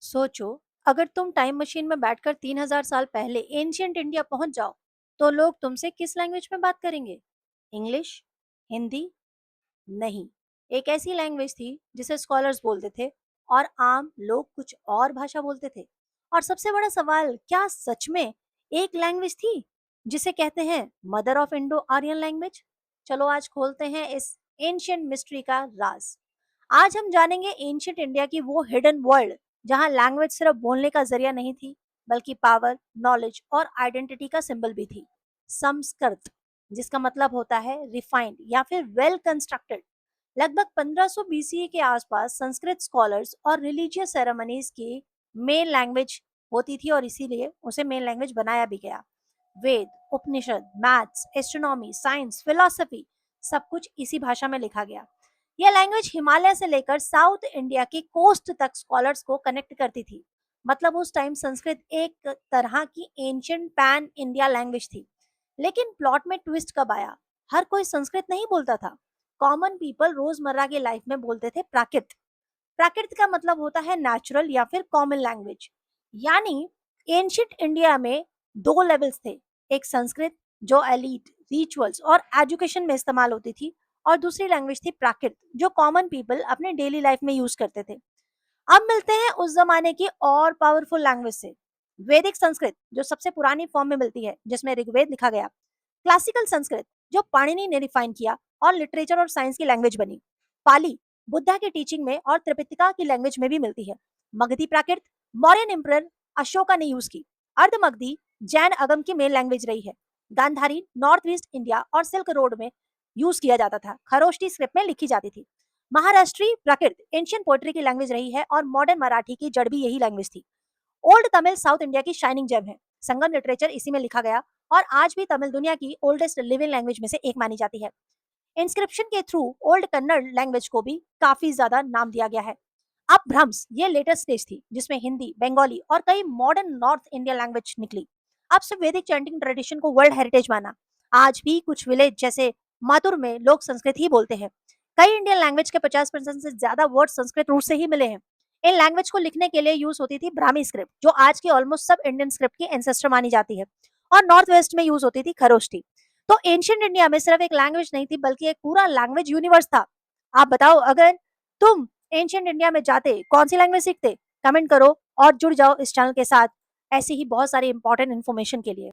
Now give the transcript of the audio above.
सोचो, अगर तुम टाइम मशीन में बैठकर 3000 साल पहले एंशियंट इंडिया पहुंच जाओ, तो लोग तुमसे किस लैंग्वेज में बात करेंगे? इंग्लिश? हिंदी? नहीं। एक ऐसी लैंग्वेज थी जिसे स्कॉलर्स बोलते थे और आम लोग कुछ और भाषा बोलते थे। और सबसे बड़ा सवाल, क्या सच में एक लैंग्वेज थी जिसे कहते हैं mother of Indo Aryan language? चलो आज खोलते हैं इस एंशियंट मिस्ट्री का राज। आज हम जानेंगे एंशियंट इंडिया की वो हिडन वर्ल्ड जहां लैंग्वेज सिर्फ बोलने का जरिया नहीं थी, बल्कि पावर, नॉलेज और आइडेंटिटी का सिंबल भी थी। संस्कृत, जिसका मतलब होता है रिफाइंड या फिर वेल कंस्ट्रक्टेड। लगभग 1500 बीसीई के आसपास संस्कृत स्कॉलर्स और रिलीजियस सेरेमनीज की मेन लैंग्वेज होती थी और इसीलिए उसे मेन लैंग्वेज बनाया भी गया। वेद, उपनिषद, मैथ्स, एस्ट्रोनॉमी, साइंस, फिलोसफी, सब कुछ इसी भाषा में लिखा गया। यह लैंग्वेज हिमालय से लेकर साउथ इंडिया की कोस्ट तक स्कॉलर्स को कनेक्ट करती थी। मतलब उस टाइम संस्कृत एक तरह की एंशियंट पैन इंडिया लैंग्वेज थी। लेकिन प्लॉट में ट्विस्ट कब आया? हर कोई संस्कृत नहीं बोलता था। कॉमन पीपल रोजमर्रा की लाइफ में बोलते थे प्राकृत। प्राकृत का मतलब होता है नेचुरल या फिर कॉमन लैंग्वेज। यानी एंशियंट इंडिया में दो लेवल्स थे। एक संस्कृत जो एलीट, रिचुअल्स और एजुकेशन में इस्तेमाल होती थी, और दूसरी लैंग्वेज थी प्राकृत जो कॉमन पीपल अपने डेली लाइफ में यूज करते थे। अब मिलते हैं उस जमाने की और पावरफुल लैंग्वेज से। वैदिक संस्कृत जो सबसे पुरानी फॉर्म में मिलती है, जिसमें ऋग्वेद लिखा गया। क्लासिकल संस्कृत जो पाणिनि ने रिफाइन किया और लिटरेचर और साइंस की लैंग्वेज बनी। पाली बुद्धा की टीचिंग में और त्रिपिटका की लैंग्वेज में भी मिलती है। मगधी प्राकृत मौर्यन एम्परर अशोका ने यूज की। अर्धमगधी जैन अगम की मेन लैंग्वेज रही है। गांधारी नॉर्थ ईस्ट इंडिया और सिल्क रोड में यूज किया जाता था। खरोष्टी स्क्रिप्ट में लिखी जाती थी। महाराष्ट्री प्राकृत एंशियंट पोएट्री की लैंग्वेज रही है और मॉडर्न मराठी की जड़ भी यही लैंग्वेज थी। ओल्ड तमिल साउथ इंडिया की शाइनिंग जेम है। संगम लिटरेचर इसी में लिखा गया और आज भी तमिल दुनिया की ओल्डेस्ट लिविंग लैंग्वेज में से एक मानी जाती है। इंस्क्रिप्शन के थ्रू ओल्ड कन्नड़ लैंग्वेज को भी काफी ज्यादा नाम दिया गया है। अब भ्रम्स ये लेटेस्ट स्टेज थी जिसमें हिंदी, बंगाली और कई मॉडर्न नॉर्थ इंडियन लैंग्वेज निकली। अब से वैदिक चैंटिंग ट्रेडिशन को वर्ल्ड हेरिटेज माना। आज भी कुछ विलेज जैसे मातुर में लोग संस्कृत ही बोलते हैं। कई इंडियन लैंग्वेज के 50% से ज्यादा वर्ड संस्कृत रूट से ही मिले हैं। इन लैंग्वेज को लिखने के लिए यूज होती थी ब्राह्मी स्क्रिप्ट जो आज की ऑलमोस्ट सब इंडियन स्क्रिप्ट की एंसेस्टर मानी जाती है। और नॉर्थ वेस्ट में यूज होती थी खरोष्टी। तो एंशियंट इंडिया में सिर्फ एक लैंग्वेज नहीं थी, बल्कि एक पूरा लैंग्वेज यूनिवर्स था। आप बताओ, अगर तुम एंशियंट इंडिया में जाते कौन सी लैंग्वेज सीखते? कमेंट करो और जुड़ जाओ इस चैनल के साथ ऐसी ही बहुत सारी इंपॉर्टेंट इन्फॉर्मेशन के लिए।